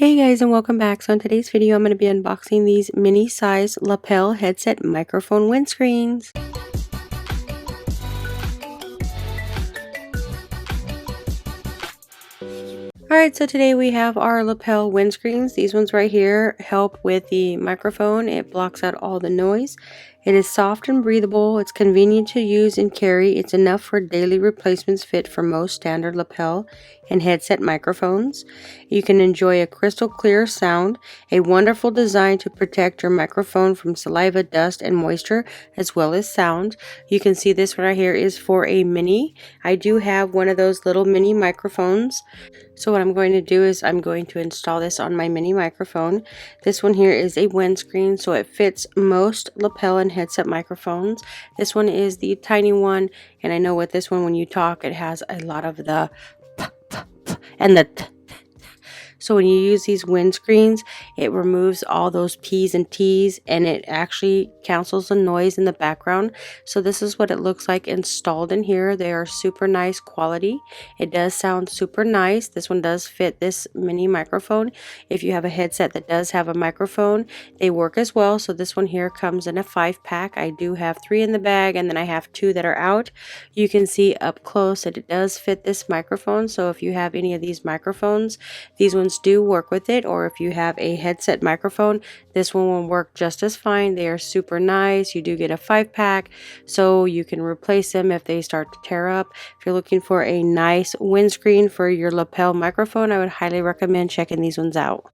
Hey guys, and welcome back. So in today's video I'm going to be unboxing these mini size lapel headset microphone windscreens. Alright, so today we have our lapel windscreens. These ones right here help with the microphone. It blocks out all the noise. It is soft and breathable. It's convenient to use and carry. It's enough for daily replacements, fit for most standard lapel and headset microphones. You can enjoy a crystal clear sound, a wonderful design to protect your microphone from saliva, dust, and moisture, as well as sound. You can see this one right here is for a mini. I do have one of those little mini microphones. So what I'm going to do is I'm going to install this on my mini microphone. This one here is a windscreen, so it fits most lapel and headset microphones. This one is the tiny one, and I know with this one when you talk it has a lot of the p, p, p, and the t. So when you use these windscreens, it removes all those P's and T's, and it actually cancels the noise in the background. So this is what it looks like installed in here. They are super nice quality. It does sound super nice. This one does fit this mini microphone. If you have a headset that does have a microphone, they work as well. So this one here comes in a 5-pack. I do have 3 in the bag, and then I have 2 that are out. You can see up close that it does fit this microphone. So if you have any of these microphones, these ones do work with it, or if you have a headset microphone, this one will work just as fine. They are super nice. You do get a 5-pack, so you can replace them if they start to tear up. If you're looking for a nice windscreen for your lapel microphone, I would highly recommend checking these ones out.